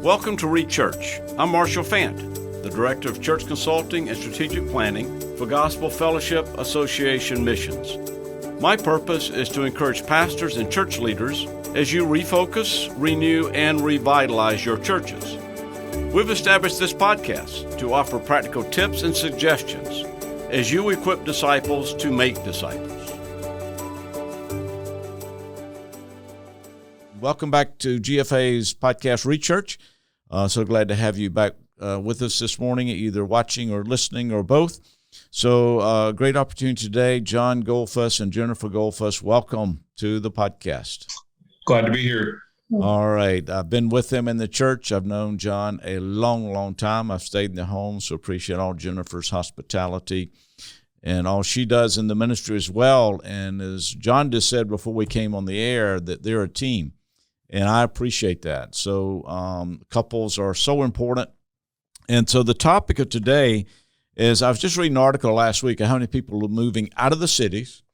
Welcome to Reach Church. I'm Marshall Fant, the Director of Church Consulting and Strategic Planning for Gospel Fellowship Association Missions. My purpose is to encourage pastors and church leaders as you refocus, renew, and revitalize your churches. We've established this podcast to offer practical tips and suggestions as you equip disciples to make disciples. Welcome back to GFA's podcast, Reach Church. So glad to have you back with us this morning, either watching or listening or both. So great opportunity today. John Goldfuss and Jennifer Goldfuss, welcome to the podcast. Glad to be here. All right. I've been with them in the church. I've known John a long, long time. I've stayed in their home, so appreciate all Jennifer's hospitality and all she does in the ministry as well. And as John just said before we came on the air, that they're a team. And I appreciate that. So couples are so important. And so the topic of today is, I was just reading an article last week of how many people are moving out of the cities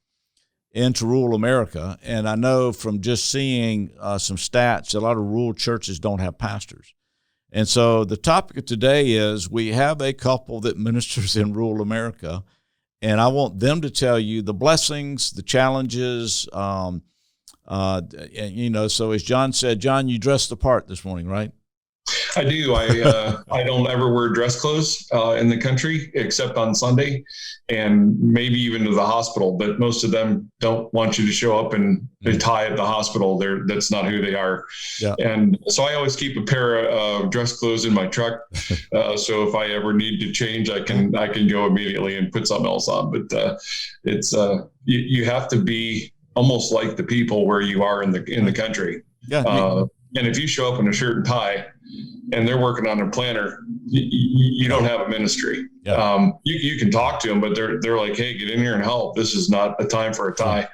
into rural America. And I know from just seeing some stats, a lot of rural churches don't have pastors. And so the topic of today is, we have a couple that ministers in rural America, and I want them to tell you the blessings, the challenges, so as John said, John, you dressed the part this morning, right? I do. I don't ever wear dress clothes in the country except on Sunday, and maybe even to the hospital. But most of them don't want you to show up in a tie at the hospital. That's not who they are. Yeah. And so I always keep a pair of dress clothes in my truck. So if I ever need to change, I can go immediately and put something else on. But it's you have to be almost like the people where you are in the country. Yeah. And if you show up in a shirt and tie and they're working on their planner, you don't have a ministry. Yeah. You can talk to them, but they're like, hey, get in here and help. This is not a time for a tie.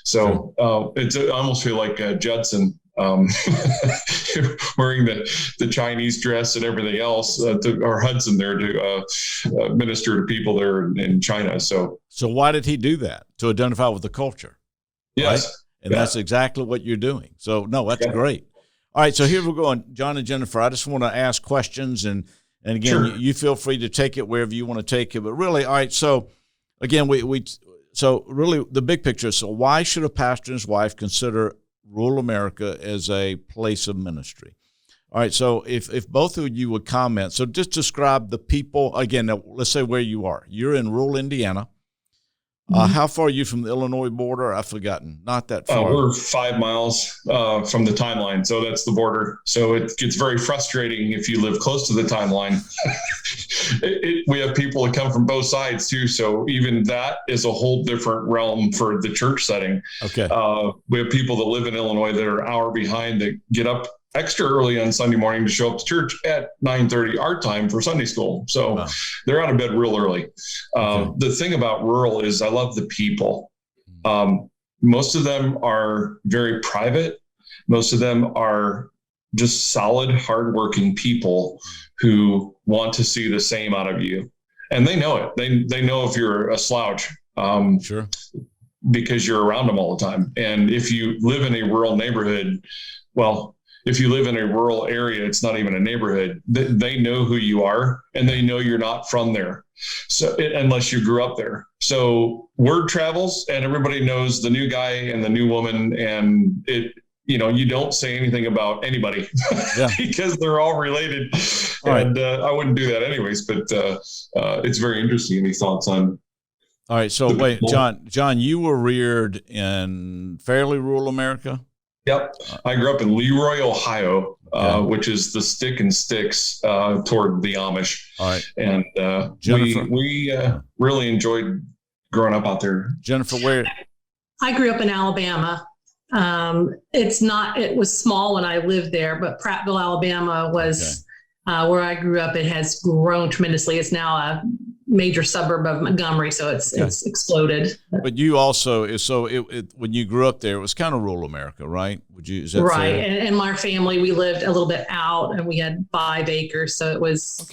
So I almost feel like Judson wearing the Chinese dress and everything else, or Hudson there to minister to people there in China. So why did he do that? To identify with the culture. Yes. Right? And that's exactly what you're doing. So, no, that's great. All right, so here we're going, John and Jennifer. I just want to ask questions, and again, sure, you feel free to take it wherever you want to take it. But really, all right, so again, so really the big picture is, so why should a pastor and his wife consider rural America as a place of ministry? All right, so if both of you would comment, so just describe the people, again, let's say where you are. You're in rural Indiana. How far are you from the Illinois border? I've forgotten. Not that far. We're 5 miles from the timeline, so that's the border. So it gets very frustrating if you live close to the timeline. We have people that come from both sides too, so even that is a whole different realm for the church setting. Okay. We have people that live in Illinois that are an hour behind, that get up extra early on Sunday morning to show up to church at 9:30 our time for Sunday school. So they're out of bed real early. The thing about rural is, I love the people. Most of them are very private. Most of them are just solid, hardworking people who want to see the same out of you. And they know it. They know if you're a slouch. Sure. Because you're around them all the time. And if you live in a rural neighborhood, if you live in a rural area, it's not even a neighborhood. They know who you are, and they know you're not from there. So unless you grew up there. So word travels, and everybody knows the new guy and the new woman, and you don't say anything about anybody because they're all related. All and I wouldn't do that anyways, but it's very interesting. Any thoughts on? All right. So wait, John, you were reared in fairly rural America? Yep. I grew up in Leroy, Ohio, which is the stick and sticks toward the Amish. All right. And we really enjoyed growing up out there. Jennifer, where? I grew up in Alabama. It was small when I lived there, but Prattville, Alabama was where I grew up. It has grown tremendously. It's now a major suburb of Montgomery, so it's exploded. But you also, when you grew up there, it was kind of rural America, right? Is that right? fair? And my family, we lived a little bit out, and we had 5 acres, so it was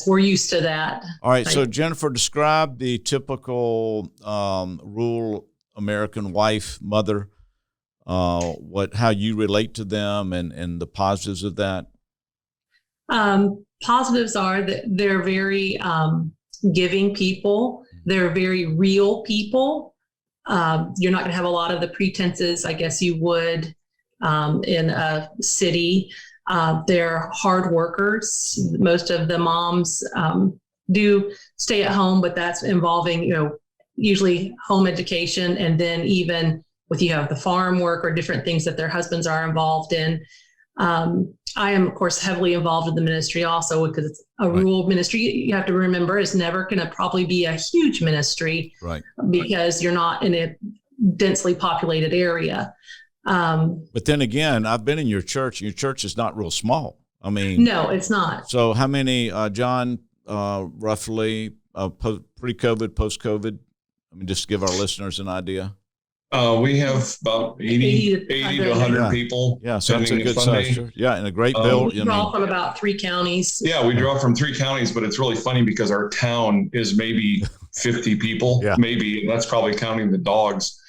we're used to that. All right, so Jennifer, describe the typical rural American wife, mother. How you relate to them and the positives of that. Positives are that they're very giving people. They're very real people. You're not going to have a lot of the pretenses, I guess you would in a city. They're hard workers. Most of the moms do stay at home, but that's involving, usually home education. And then even with the farm work or different things that their husbands are involved in. I am, of course, heavily involved in the ministry also because it's a rural ministry. You have to remember it's never going to probably be a huge ministry, right? Because you're not in a densely populated area. But then again, I've been in your church. Your church is not real small. I mean, no, it's not. So how many, John, roughly pre-COVID, post-COVID? I mean, just to give our listeners an idea. We have about 80 to 100 people. Yeah, so it's a good size church. Yeah, and a great build. We draw from about 3 counties. Yeah, we draw from 3 counties, but it's really funny because our town is maybe 50 people, maybe, and that's probably counting the dogs.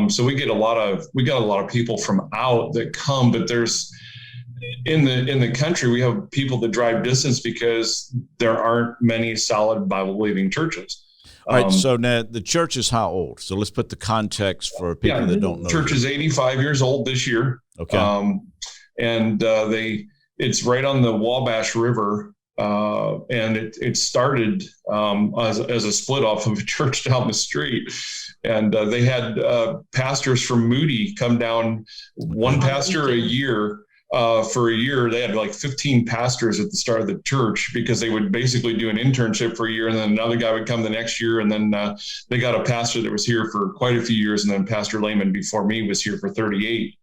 So we got a lot of people from out that come, but there's in the country we have people that drive distance because there aren't many solid Bible believing churches. All right, so now the church is how old? So let's put the context for people that don't know. The church is 85 years old this year. Okay. And it's right on the Wabash River, and it started as a split off of a church down the street. And they had pastors from Moody come down, one pastor a year. For a year, they had like 15 pastors at the start of the church because they would basically do an internship for a year, and then another guy would come the next year, and then they got a pastor that was here for quite a few years, and then Pastor Lehman before me was here for 38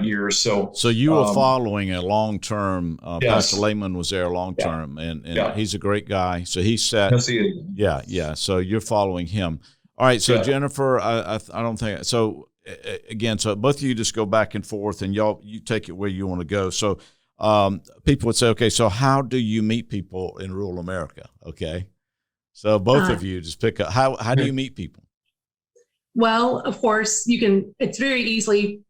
years. So you were following a long-term. Pastor Lehman was there long-term, and he's a great guy. So he said, yes, he is. Yeah. So you're following him. All right. So Jennifer, I don't think so. Again, so both of you just go back and forth, and you take it where you want to go. So people would say, okay, so how do you meet people in rural America? Okay, so both of you just pick up. How do you meet people? Well, of course, it's very easily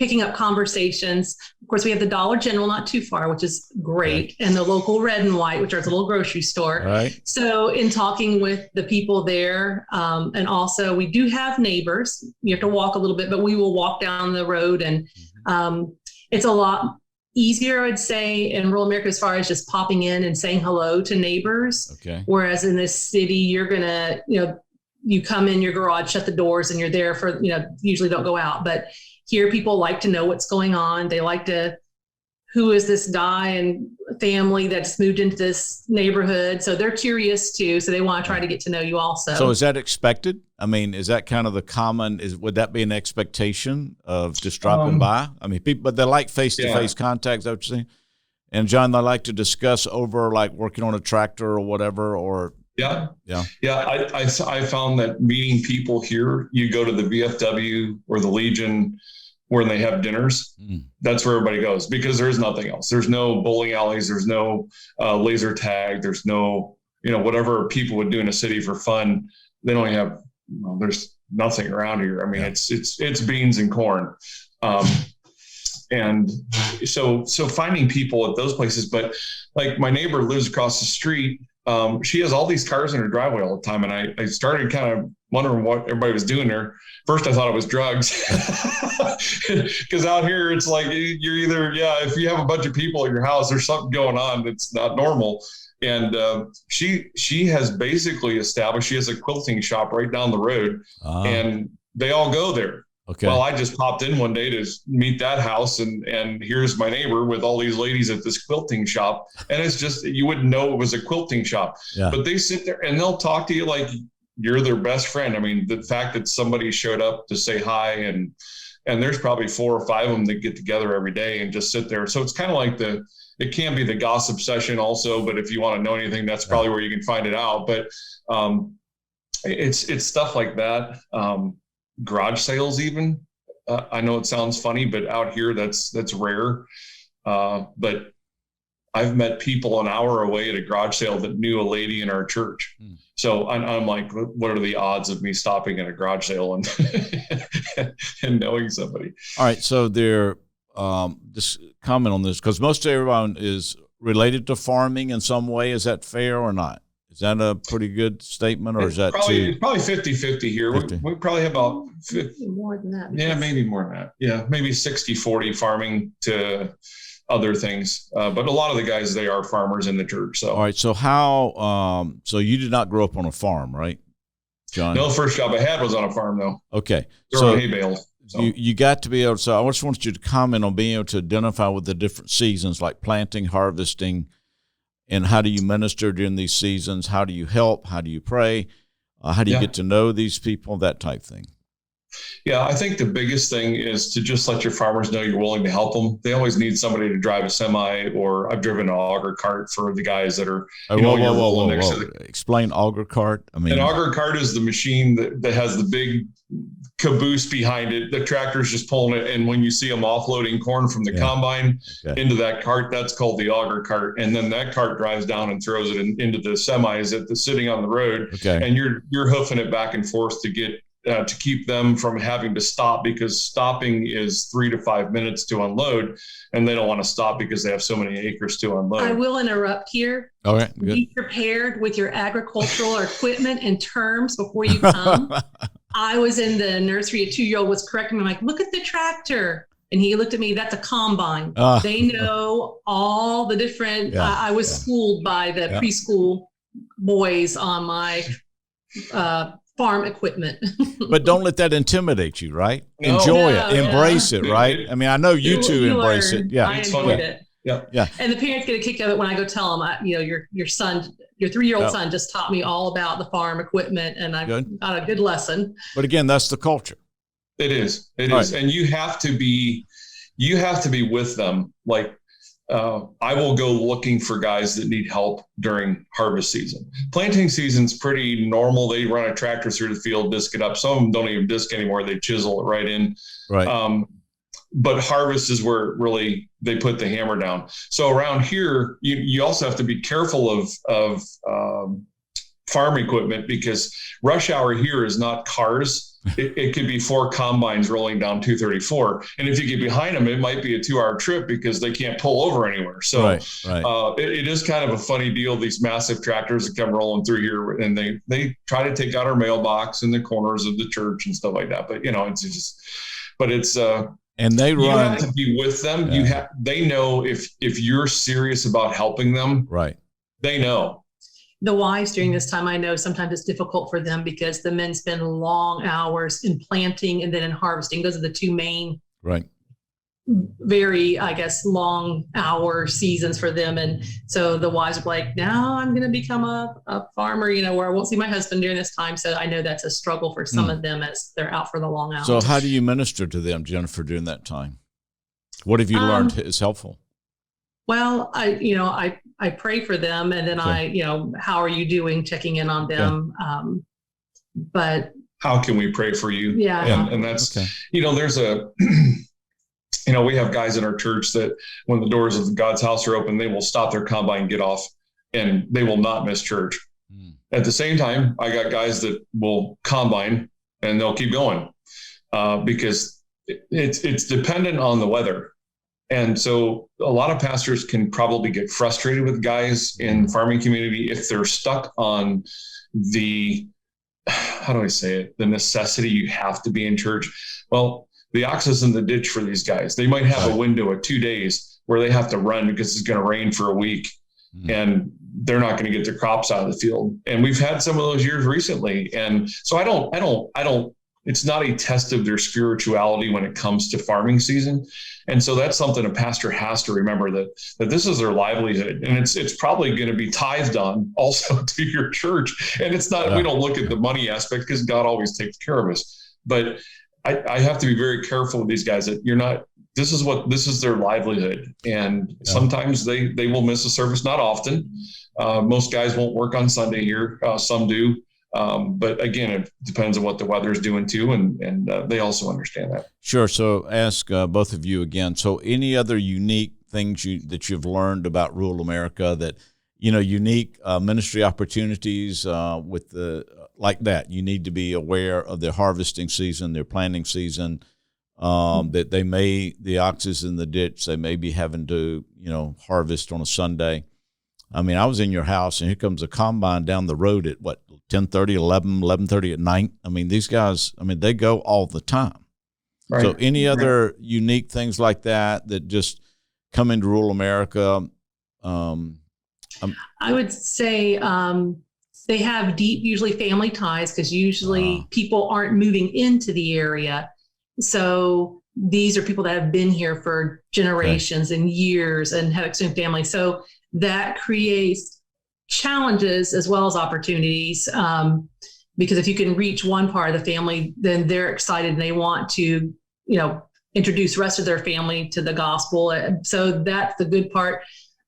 picking up conversations. Of course, we have the Dollar General not too far, which is great, and the local Red and White, which is a little grocery store. Right. So in talking with the people there, and also we do have neighbors. You have to walk a little bit, but we will walk down the road, and it's a lot easier, I'd say, in rural America as far as just popping in and saying hello to neighbors. Okay. Whereas in this city, you're going to, you come in your garage, shut the doors, and you're there for, usually don't go out. But here, people like to know what's going on. They like to, who is this guy and family that's moved into this neighborhood? So they're curious too. So they want to try to get to know you also. So is that expected? I mean, is that kind of the common, would that be an expectation of just dropping by? I mean, people, but they like face-to-face contact, is that what you're saying? And John, they like to discuss over like working on a tractor or whatever, or Yeah. I found that meeting people here, you go to the VFW or the Legion where they have dinners. That's where everybody goes because there is nothing else. There's no bowling alleys. There's no laser tag. There's no, whatever people would do in a city for fun. They don't have, there's nothing around here. I mean, it's beans and corn. And so finding people at those places, but like my neighbor lives across the street. She has all these cars in her driveway all the time. And I started kind of wondering what everybody was doing there. First, I thought it was drugs because out here, it's like you're either, if you have a bunch of people at your house, there's something going on that's not normal. And she has basically established, she has a quilting shop right down the road and they all go there. Okay. Well, I just popped in one day to meet that house and here's my neighbor with all these ladies at this quilting shop. And it's just, you wouldn't know it was a quilting shop, but they sit there and they'll talk to you like you're their best friend. I mean, the fact that somebody showed up to say hi and there's probably 4 or 5 of them that get together every day and just sit there. So it's kind of like it can be the gossip session also, but if you want to know anything, that's probably where you can find it out. But it's stuff like that. Garage sales even. I know it sounds funny, but out here that's rare. But I've met people an hour away at a garage sale that knew a lady in our church. So I'm like, what are the odds of me stopping at a garage sale and knowing somebody? All right. So just comment on this because most everyone is related to farming in some way. Is that fair or not? Is that a pretty good statement, or is that probably 50-50 here? 50. We probably have about more than that. Yeah, maybe more than that. Yeah, maybe 60-40 farming to other things. But a lot of the guys, they are farmers in the church. So all right. So how? So you did not grow up on a farm, right, John? No, the first job I had was on a farm, though. Okay. So hay bales. So. You got to be able to. So I just want you to comment on being able to identify with the different seasons, like planting, harvesting, and how do you minister during these seasons? How do you help? How do you pray? How do you get to know these people? That type thing. Yeah, I think the biggest thing is to just let your farmers know you're willing to help them. They always need somebody to drive a semi, or I've driven an auger cart for the guys that are, whoa. Explain auger cart. I mean, an auger cart is the machine that has the big caboose behind it. The tractor's just pulling it. And when you see them offloading corn from the combine into that cart, that's called the auger cart. And then that cart drives down and throws it into the semis that's sitting on the road. Okay. And you're hoofing it back and forth to get, to keep them from having to stop, because stopping is 3 to 5 minutes to unload, and they don't want to stop because they have so many acres to unload. I will interrupt here. All right, good. Be prepared with your agricultural equipment and terms before you come. I was in the nursery. A 2-year-old was correcting me. I'm like, look at the tractor. And he looked at me, that's a combine. They know all the different, I was schooled by the preschool boys on my farm equipment. But don't let that intimidate you, right? No. Enjoy it. Embrace it, right? I mean, I know you two embrace it. Yeah. I enjoyed it. Yeah. And the parents get a kick out of it when I go tell them, your son, your 3-year-old son just taught me all about the farm equipment, and I got a good lesson. But again, that's the culture. It is. And you have to be with them. Like, I will go looking for guys that need help during harvest season. Planting season's pretty normal. They run a tractor through the field, disc it up. Some of them don't even disc anymore. They chisel it right in. Right. But harvest is where really they put the hammer down. So around here, you also have to be careful of farm equipment, because rush hour here is not cars. It could be 4 combines rolling down 234. And if you get behind them, it might be a 2-hour trip because they can't pull over anywhere. So it is kind of a funny deal. These massive tractors that come rolling through here, and they try to take out our mailbox in the corners of the church and stuff like that. But, and they run. You have to be with them. They know if you're serious about helping them. Right. They know. The wives during this time, I know sometimes it's difficult for them because the men spend long hours in planting and then in harvesting. Those are the 2 main, very, I guess, long hour seasons for them. And so the wives are like, now I'm going to become a farmer, where I won't see my husband during this time. So I know that's a struggle for some of them as they're out for the long hours. So how do you minister to them, Jennifer, during that time? What have you learned is helpful? Well, I pray for them, and then how are you doing? Checking in on them. But how can we pray for you? Yeah. And that's, there's we have guys in our church that when the doors of God's house are open, they will stop their combine, get off, and they will not miss church. At the same time, I got guys that will combine and they'll keep going because it's dependent on the weather. And so a lot of pastors can probably get frustrated with guys in the farming community if they're stuck on the necessity you have to be in church. Well, the ox is in the ditch for these guys. They might have a window of 2 days where they have to run because it's going to rain for a week and they're not going to get their crops out of the field. And we've had some of those years recently. And so I don't, it's not a test of their spirituality when it comes to farming season. And so that's something a pastor has to remember, that this is their livelihood, and it's probably going to be tithed on also to your church. And it's not, we don't look at the money aspect because God always takes care of us. But I have to be very careful with these guys that this is their livelihood. And sometimes they will miss a service, not often. Most guys won't work on Sunday here. Some do. But again, it depends on what the weather is doing too, and they also understand that. Sure. So ask both of you again. So any other unique things that you've learned about rural America that, unique ministry opportunities like that? You need to be aware of their harvesting season, their planting season, that they may, the oxes in the ditch, they may be having to, harvest on a Sunday. I mean, I was in your house, and here comes a combine down the road at, 10:30, 11:30 at night? I mean, these guys, they go all the time. Right. So any other unique things like that just come into rural America? I would say they have deep, usually family ties, because usually people aren't moving into the area. So these are people that have been here for generations and years and have extended family. So that creates challenges as well as opportunities, because if you can reach one part of the family, then they're excited and they want to, introduce the rest of their family to the gospel. So that's the good part.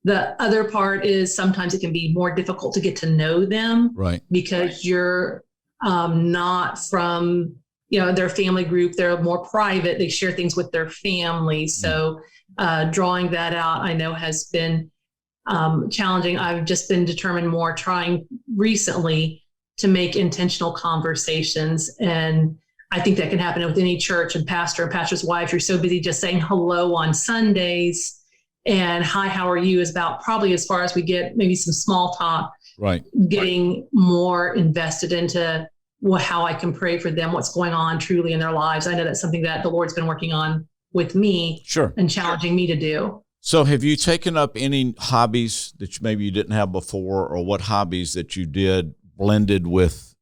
The other part is sometimes it can be more difficult to get to know them, right? Because you're not from, their family group. They're more private. They share things with their family. So drawing that out, I know, has been challenging. I've just been determined more trying recently to make intentional conversations. And I think that can happen with any church and pastor's wife. You're so busy just saying hello on Sundays, and hi, how are you is about probably as far as we get, maybe some small talk, right? Getting more invested into how I can pray for them, what's going on truly in their lives. I know that's something that the Lord's been working on with me, and challenging me to do. So have you taken up any hobbies that maybe you didn't have before, or what hobbies that you did blended with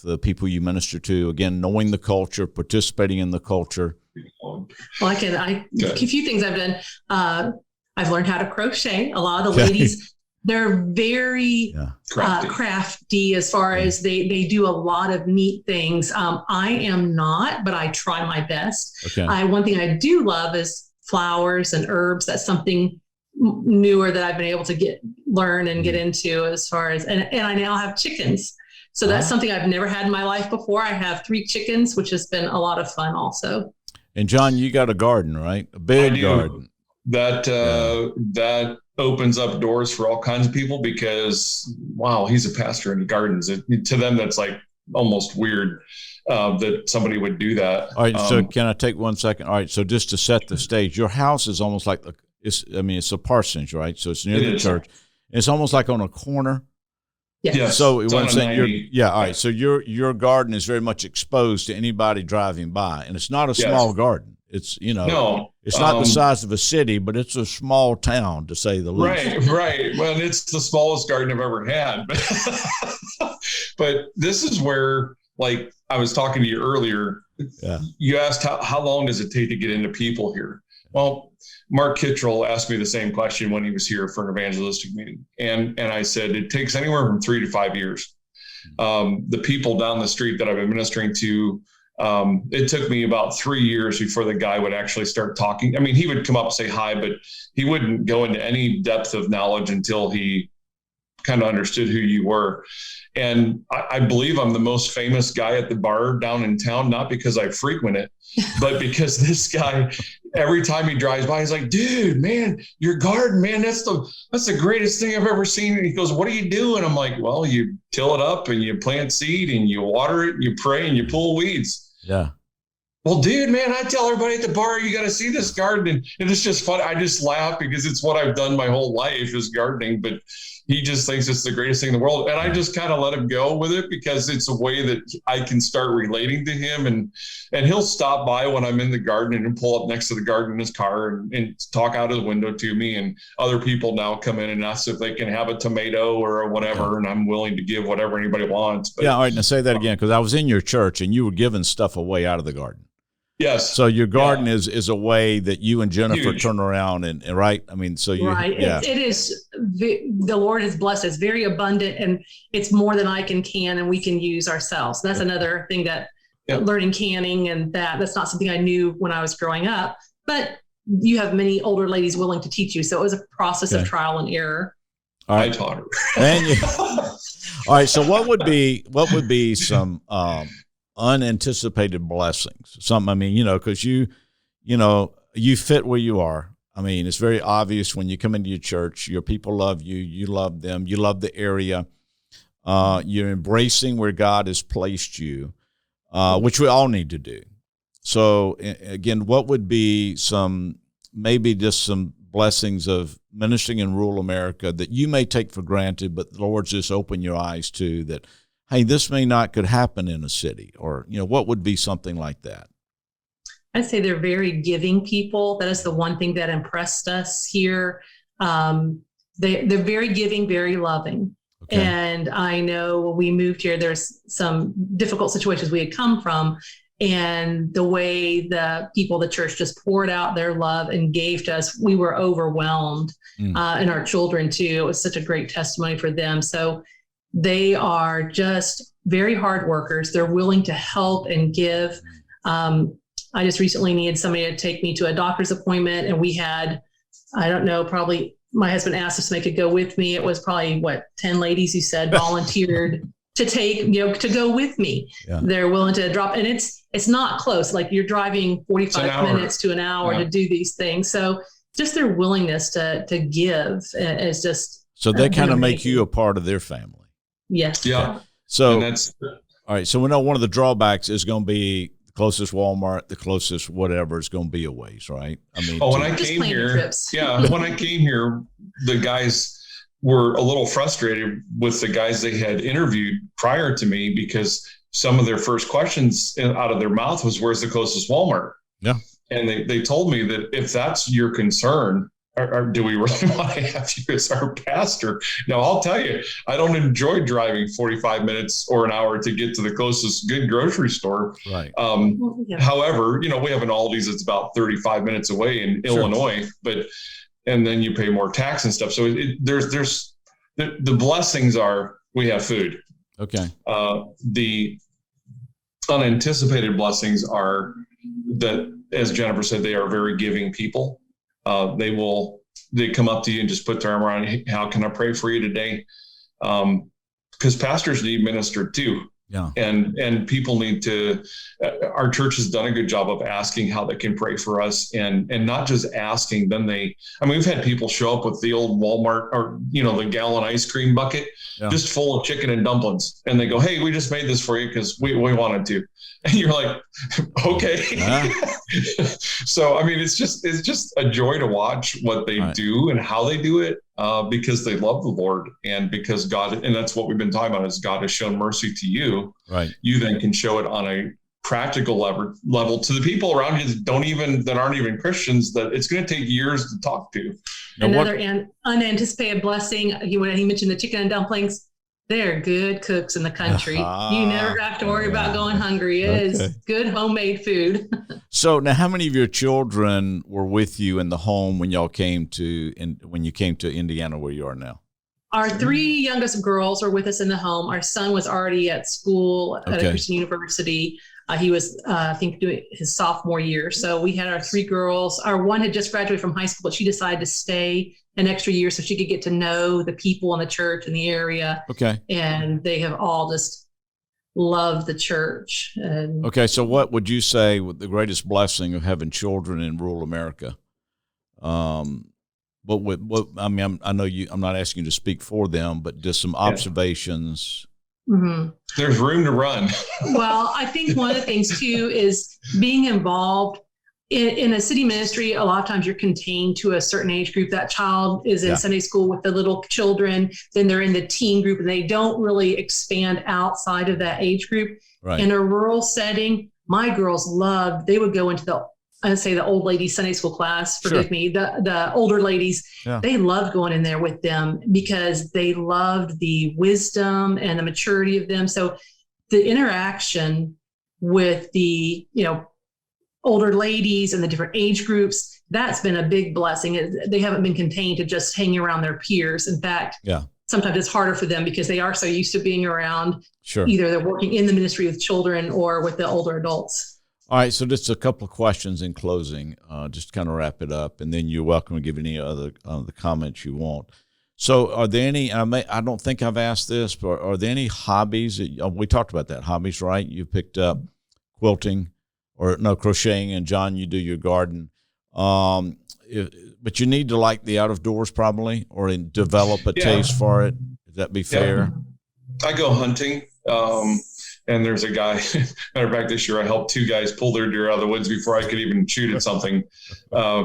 the people you minister to? Again, knowing the culture, participating in the culture. Well, a few things I've done. I've learned how to crochet. A lot of the ladies, they're very crafty as far as they do a lot of neat things. I am not, but I try my best. Okay. One thing I do love is flowers and herbs. That's something newer that I've been able to learn and get into as far as, and I now have chickens. So that's something I've never had in my life before. I have 3 chickens, which has been a lot of fun also. And John, you got a garden, right? A big garden. That opens up doors for all kinds of people, because, wow, he's a pastor and he gardens. To them, that's like almost weird that somebody would do that. All right, so can I take 1 second? All right, so just to set the stage, your house is almost like it's a parsonage, right? So it's near the church. It's almost like on a corner. Yes. So what I'm saying, all right. So your garden is very much exposed to anybody driving by, and it's not a small garden. It's it's not the size of a city, but it's a small town, to say the least. Right. Well, it's the smallest garden I've ever had. But this is where, like I was talking to you earlier, you asked how long does it take to get into people here? Well, Mark Kittrell asked me the same question when he was here for an evangelistic meeting. And I said, it takes anywhere from 3 to 5 years. The people down the street that I've been ministering to, it took me about 3 years before the guy would actually start talking. I mean, he would come up and say hi, but he wouldn't go into any depth of knowledge until he kind of understood who you were. And I believe I'm the most famous guy at the bar down in town, not because I frequent it, but because this guy, every time he drives by, he's like, dude, man, your garden, man, that's the greatest thing I've ever seen. And he goes, what are you doing? I'm like, well, you till it up and you plant seed and you water it and you pray and you pull weeds. Yeah. Well, dude, man, I tell everybody at the bar, you got to see this garden. And it's just fun. I just laugh because it's what I've done my whole life is gardening, but he just thinks it's the greatest thing in the world. And I just kind of let him go with it because it's a way that I can start relating to him. And he'll stop by when I'm in the garden and pull up next to the garden in his car and talk out of the window to me. And other people now come in and ask if they can have a tomato or whatever. Yeah. And I'm willing to give whatever anybody wants. But, all right. Now say that again, because I was in your church and you were giving stuff away out of the garden. Yes. So your garden is a way that you and Jennifer turn around and right. I mean, so you right. It is. The Lord has blessed us very abundant, and it's more than I can and we can use ourselves. That's another thing that learning canning and that's not something I knew when I was growing up. But you have many older ladies willing to teach you, so it was a process of trial and error. All right. I taught her. All right. So what would be some unanticipated blessings? Something, I mean, because you fit where you are. I mean, it's very obvious when you come into your church, your people love you, you love them, you love the area. You're embracing where God has placed you, which we all need to do. So again, what would be maybe just some blessings of ministering in rural America that you may take for granted, but the Lord's just open your eyes to that, hey, this may not could happen in a city, or, what would be something like that? I'd say they're very giving people. That is the one thing that impressed us here. They're very giving, very loving. Okay. And I know when we moved here, there's some difficult situations we had come from, and the way the people of the church just poured out their love and gave to us, we were overwhelmed. And our children too. It was such a great testimony for them. So they are just very hard workers. They're willing to help and give. I just recently needed somebody to take me to a doctor's appointment, and we had, I don't know, probably my husband asked if somebody could go with me. It was probably 10 ladies, you said, volunteered to take, to go with me. Yeah. They're willing to drop, and it's not close. Like you're driving 45 minutes to an hour to do these things. So just their willingness to give is just. So they kind of make you a part of their family. Yes. Yeah. So, all right. So we know one of the drawbacks is going to be the closest Walmart, the closest whatever is going to be a ways, right? I mean, when I came here, when I came here, the guys were a little frustrated with the guys they had interviewed prior to me, because some of their first questions out of their mouth was, "Where's the closest Walmart?" Yeah. And they told me that if that's your concern, or do we really want to have you as our pastor? Now, I'll tell you, I don't enjoy driving 45 minutes or an hour to get to the closest good grocery store. Right. However, we have an Aldi's that's about 35 minutes away in Illinois, and then you pay more tax and stuff. So there's the blessings are we have food. Okay. The unanticipated blessings are that, as Jennifer said, they are very giving people. They come up to you and just put their arm around you. Hey, how can I pray for you today? Because pastors need ministered too. Yeah. And people need to, our church has done a good job of asking how they can pray for us, and not just asking, then we've had people show up with the old Walmart or, the gallon ice cream bucket, just full of chicken and dumplings. And they go, "Hey, we just made this for you because we wanted to." And you're like, okay. So, it's just a joy to watch what they do and how they do it, because they love the Lord, and because God, and that's what we've been talking about, is God has shown mercy to you. Right. You then can show it on a practical level to the people around you that aren't even Christians, that it's going to take years to talk to. Another unanticipated blessing. He mentioned the chicken and dumplings. They're good cooks in the country. You never have to worry about going hungry. It is good homemade food. So now, how many of your children were with you in the home when you came to Indiana, where you are now? Our three youngest girls were with us in the home. Our son was already at school at a Christian university. He was, I think, doing his sophomore year. So we had our three girls. Our one had just graduated from high school, but she decided to stay an extra year so she could get to know the people in the church in the area. Okay. And they have all just loved the church. Okay. So what would you say with the greatest blessing of having children in rural America? I know I'm not asking you to speak for them, but just some observations. Mm-hmm. There's room to run. Well, I think one of the things too is being involved in a city ministry. A lot of times you're contained to a certain age group. That child is in Sunday school with the little children, then they're in the teen group, and they don't really expand outside of that age group. Right. In a rural setting, my girls they would go into the old ladies Sunday school class, the older ladies, they loved going in there with them because they loved the wisdom and the maturity of them. So the interaction with the, older ladies and the different age groups, that's been a big blessing. They haven't been contained to just hanging around their peers. In fact, sometimes it's harder for them because they are so used to being around, either they're working in the ministry with children or with the older adults. All right, so just a couple of questions in closing, just to kind of wrap it up, and then you're welcome to give any other the comments you want. So are there any, I don't think I've asked this, but are there any hobbies? We talked about that, hobbies, right? You picked up quilting, crocheting, and John, you do your garden. But you need to like the out of doors probably, or develop a taste for it. Would that be fair? I go hunting. And there's a guy, matter of fact, this year I helped 2 guys pull their deer out of the woods before I could even shoot at something,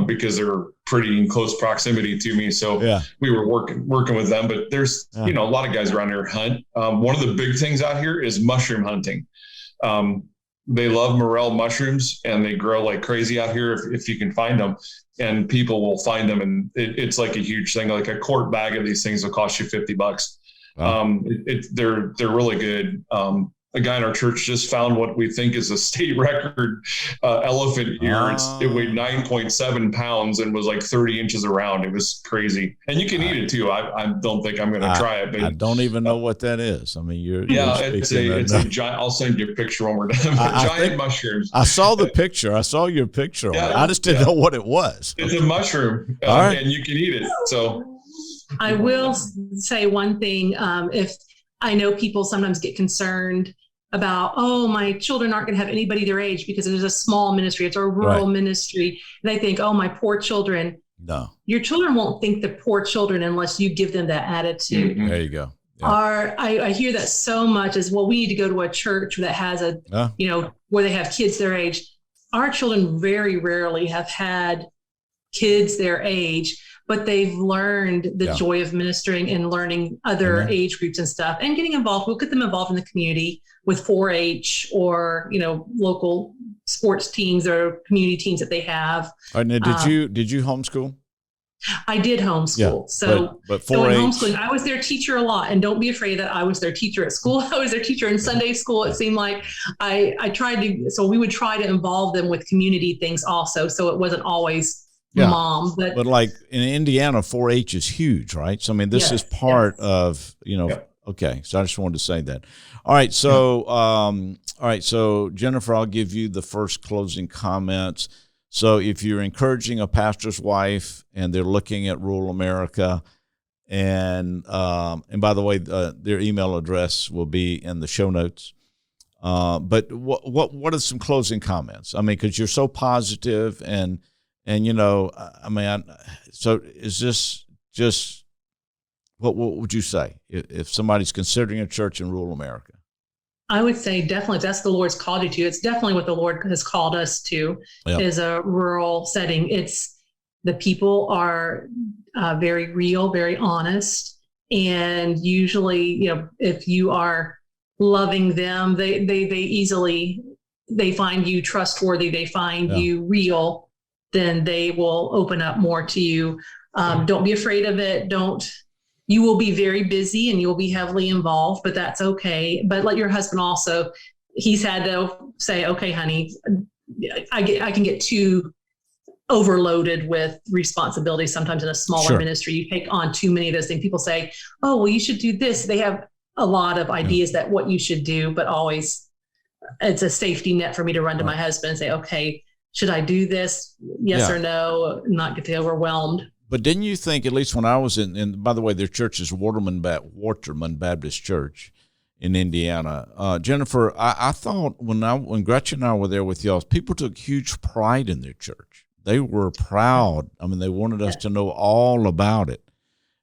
because they're pretty in close proximity to me. So we were working with them, but there's, a lot of guys around here hunt. One of the big things out here is mushroom hunting. They love morel mushrooms, and they grow like crazy out here if you can find them, and people will find them. And it's like a huge thing. Like a quart bag of these things will cost you $50. Wow. They're really good. A guy in our church just found what we think is a state record elephant ear. It weighed 9.7 pounds and was like 30 inches around. It was crazy. And you can eat it too. I don't think I'm going to try it. But I don't even know what that is. I mean, it's a giant. I'll send you a picture when we're done. Giant mushrooms. I saw the picture. I saw your picture. I just didn't know what it was. It's a mushroom, and you can eat it. So I will say one thing. If I know people sometimes get concerned about, my children aren't going to have anybody their age because it is a small ministry. It's a rural ministry. And they think, my poor children. No. Your children won't think they're poor children unless you give them that attitude. Mm-hmm. There you go. Yeah. I hear that so much as, we need to go to a church that has where they have kids their age. Our children very rarely have had kids their age, but they've learned the joy of ministering and learning other age groups and stuff and getting involved. We'll get them involved in the community with 4-H or, local sports teams or community teams that they have. All right, now, did you homeschool? I did homeschool. But 4-H. So in homeschooling, I was their teacher a lot, and don't be afraid that I was their teacher at school. I was their teacher in Sunday school. It seemed like I tried to, so we would try to involve them with community things also. So it wasn't always mom, but like in Indiana, 4-H is huge, right? So I mean, this is part of, okay. So I just wanted to say that. All right. So, Jennifer, I'll give you the first closing comments. So if you're encouraging a pastor's wife and they're looking at rural America, and by the way, their email address will be in the show notes. But what are some closing comments? I mean, because you're so positive and so is this just, what would you say if somebody's considering a church in rural America? I would say definitely that's the Lord's called you to. It's definitely what the Lord has called us to, is a rural setting. It's the people are very real, very honest. And usually, if you are loving them, they find you trustworthy. They find you real. Then they will open up more to you. Don't be afraid of it. You will be very busy and you'll be heavily involved, but that's okay. But let your husband also, he's had to say, okay, honey, I can get too overloaded with responsibilities sometimes in a smaller ministry. You take on too many of those things. People say, oh, well, you should do this. They have a lot of ideas that what you should do, but always it's a safety net for me to run to my husband and say, okay, should I do this? Yes or no? Not get overwhelmed. But didn't you think, at least when I was in by the way, their church is Waterman Baptist Church in Indiana. Jennifer, I thought when Gretchen and I were there with y'all, people took huge pride in their church. They were proud. I mean, they wanted us to know all about it.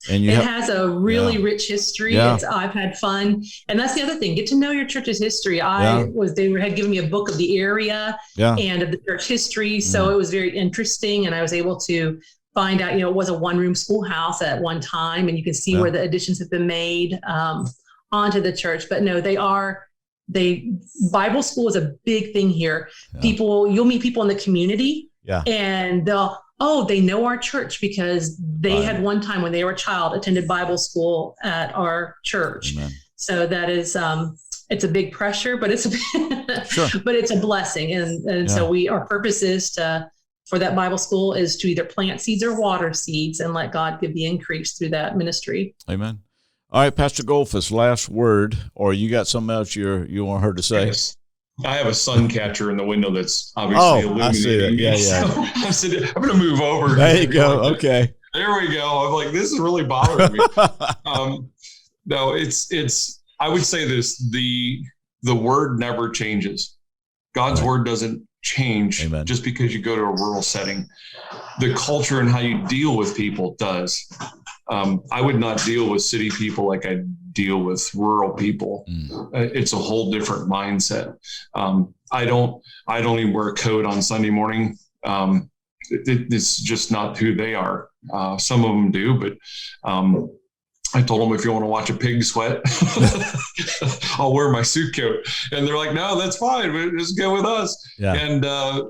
And it has a really rich history. I've had fun. And that's the other thing. Get to know your church's history. They had given me a book of the area and of the church history. So it was very interesting. And I was able to find out, it was a one-room schoolhouse at one time, and you can see where the additions have been made onto the church. But no, Bible school is a big thing here. You'll meet people in the community and they know our church because they had one time when they were a child attended Bible school at our church. Amen. So that is, it's a big pressure, but it's a blessing. And so our purpose is for that Bible school is to either plant seeds or water seeds and let God give the increase through that ministry. Amen. All right, Pastor Goldfuss, last word, or you got something else you want her to say? Yes. I have a sun catcher in the window that's obviously illuminating. I see it. Yeah. So I said, I'm going to move over. There you go. Okay. There we go. I'm like, this is really bothering me. No, it's. I would say this: the word never changes. God's word doesn't change just because you go to a rural setting. The culture and how you deal with people does. I would not deal with city people like I deal with rural people. It's a whole different mindset. I don't even wear a coat on Sunday morning. It's just not who they are. Some of them do, but I told them, if you want to watch a pig sweat, I'll wear my suit coat. And they're like, no, that's fine. Just go with us. Yeah. And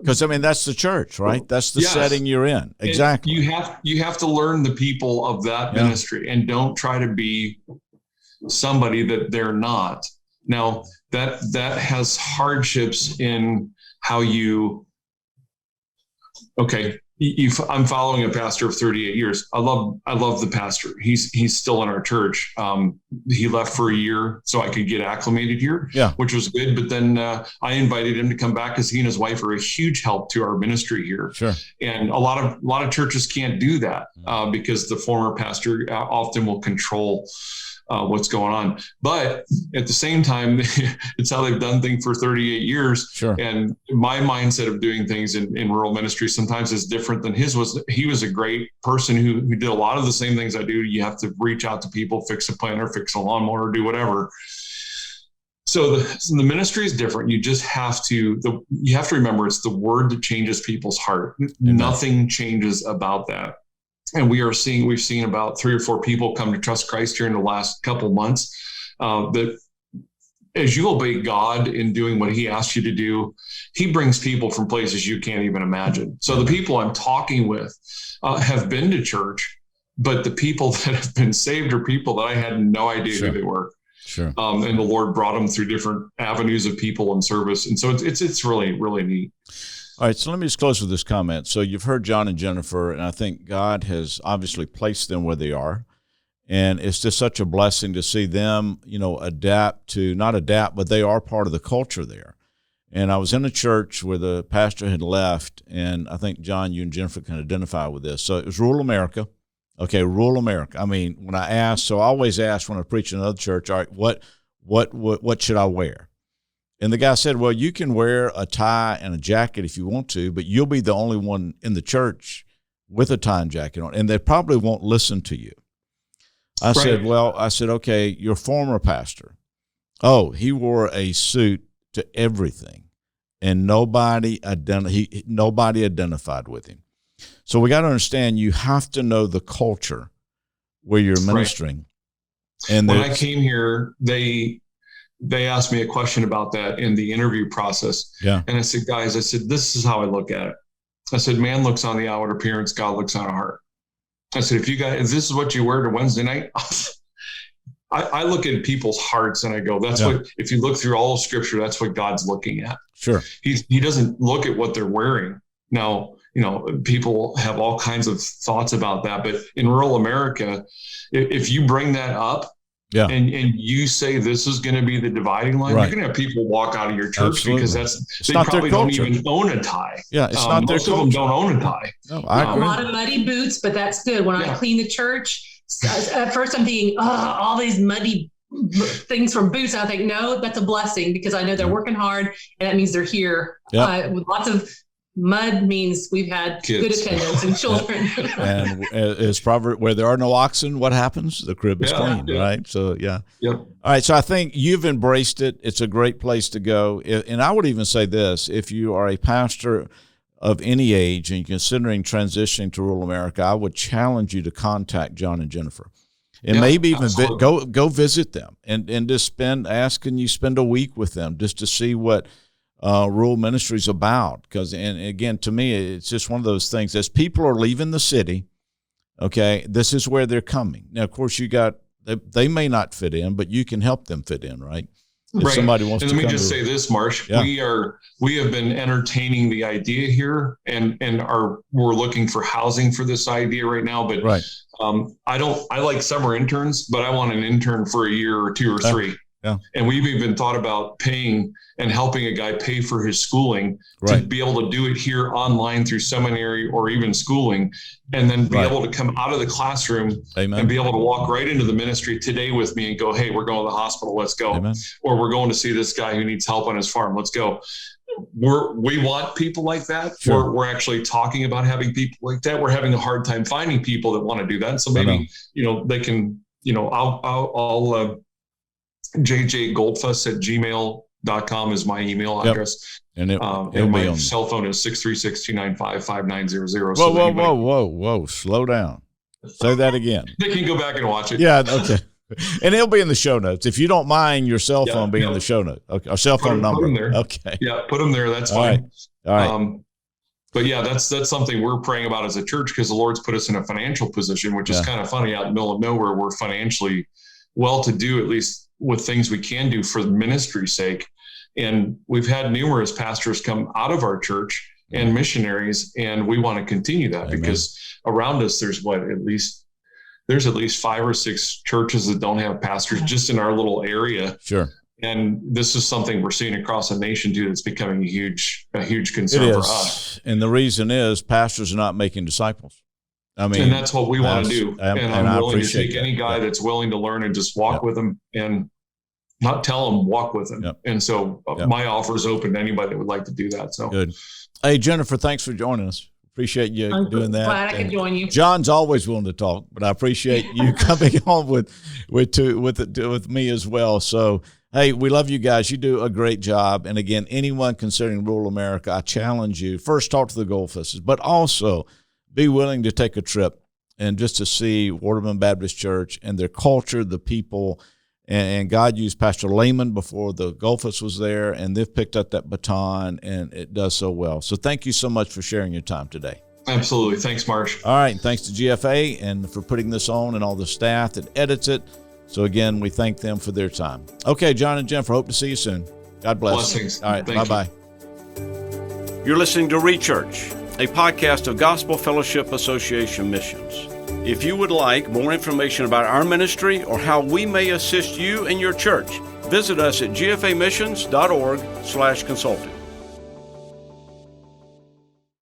because that's the church, right? That's the setting you're in. Exactly. You have to learn the people of that ministry, and don't try to be somebody that they're not. Now that has hardships in how you. Okay. I'm following a pastor of 38 years. I love the pastor. He's still in our church. He left for a year so I could get acclimated here, which was good. But then I invited him to come back because he and his wife are a huge help to our ministry here. Sure. And a lot of churches can't do that because the former pastor often will control what's going on. But at the same time, it's how they've done things for 38 years. Sure. And my mindset of doing things in rural ministry sometimes is different than his was. He was a great person who did a lot of the same things I do. You have to reach out to people, fix a planter, fix a lawnmower, do whatever. So the ministry is different. You just have to remember it's the word that changes people's heart. Amen. Nothing changes about that. And we've seen about 3 or 4 people come to trust Christ during the last couple months. That as you obey God in doing what he asks you to do, he brings people from places you can't even imagine. So the people I'm talking with have been to church, but the people that have been saved are people that I had no idea who they were. Sure. And the Lord brought them through different avenues of people and service. And so it's really, really neat. All right, so let me just close with this comment. So you've heard John and Jennifer, and I think God has obviously placed them where they are. And it's just such a blessing to see them, not adapt, but they are part of the culture there. And I was in a church where the pastor had left, and I think, John, you and Jennifer can identify with this. So it was rural America. Okay, rural America. I mean, when I always ask when I preach in another church, all right, what should I wear? And the guy said, well, you can wear a tie and a jacket if you want to, but you'll be the only one in the church with a tie and jacket on, and they probably won't listen to you. I said, okay, your former pastor. Oh, he wore a suit to everything, and nobody identified with him. So we got to understand, you have to know the culture where you're ministering. Right. And when I came here, they asked me a question about that in the interview process. Yeah. And I said, guys, this is how I look at it. I said, man looks on the outward appearance, God looks on a heart. I said, if this is what you wear to Wednesday night, I look at people's hearts and I go, what, if you look through all of Scripture, that's what God's looking at. Sure. He doesn't look at what they're wearing. Now, people have all kinds of thoughts about that, but in rural America, if you bring that up, and you say this is going to be the dividing line, you're going to have people walk out of your church because they probably don't even own a tie. Yeah, it's not their culture. Most of them don't own a tie. No, I agree. A lot of muddy boots, but that's good. When I clean the church, at first I'm thinking, all these muddy things from boots. And I think, no, that's a blessing because I know they're working hard, and that means they're here. With lots of mud means we've had good attendance and children. And as Proverbs, where there are no oxen, what happens? The crib is clean, right? So, Yep. All right, so I think you've embraced it. It's a great place to go. And I would even say this, if you are a pastor of any age and you're considering transitioning to rural America, I would challenge you to contact John and Jennifer. And maybe even go visit them and just can you spend a week with them just to see what rural ministry is about. Because, and again, to me, it's just one of those things. As people are leaving the city, okay, this is where they're coming. Now, of course, they may not fit in, but you can help them fit in, right? If somebody wants to come. Let me just say this, Marsh. We have been entertaining the idea here, and we're looking for housing for this idea right now. But I like summer interns, but I want an intern for a year or 2 or 3. Yeah. And we've even thought about paying and helping a guy pay for his schooling to be able to do it here online through seminary or even schooling, and then be able to come out of the classroom and be able to walk right into the ministry today with me and go, hey, we're going to the hospital. Let's go. Amen. Or we're going to see this guy who needs help on his farm. Let's go. We want people like that. Sure. We're actually talking about having people like that. We're having a hard time finding people that want to do that. So maybe, they can, I'll jjgoldfuss@gmail.com is my email address. And and my cell phone is 636-295-5900. Whoa. Slow down. Say that again. They can go back and watch it. Yeah, okay. And it'll be in the show notes. If you don't mind your cell phone being in the show notes. Okay. Or cell phone number. Put them there. Okay. Yeah, put them there. That's fine. All right. But yeah, that's something we're praying about as a church, because the Lord's put us in a financial position, which is kind of funny. Out in the middle of nowhere, we're financially well-to-do, at least with things we can do for the ministry's sake. And we've had numerous pastors come out of our church and missionaries, and we want to continue that. Amen. Because around us, there's at least 5 or 6 churches that don't have pastors just in our little area. Sure. And this is something we're seeing across the nation too. That's becoming a huge concern for us. And the reason is pastors are not making disciples. I mean, and that's what we want to do. And I'm willing to take any guy that's willing to learn and just walk with them, and not tell them, walk with them. Yep. And so my offer is open to anybody that would like to do that. So good. Hey, Jennifer, thanks for joining us. Appreciate you doing that. Glad I could join you. John's always willing to talk, but I appreciate you coming on with me as well. So, hey, we love you guys. You do a great job. And again, anyone considering rural America, I challenge you, first talk to the Goldfusses, but also be willing to take a trip and just to see Waterman Baptist Church and their culture, the people. And God used Pastor Lehman before the Goldfuss was there, and they've picked up that baton, and it does so well. So thank you so much for sharing your time today. Absolutely. Thanks, Marsh. All right. And thanks to GFA and for putting this on, and all the staff that edits it. So, again, we thank them for their time. Okay, John and Jennifer, hope to see you soon. God bless. Blessings. All right. Bye-bye. You're listening to ReChurch, a podcast of Gospel Fellowship Association Missions. If you would like more information about our ministry or how we may assist you and your church, visit us at gfamissions.org/consulting.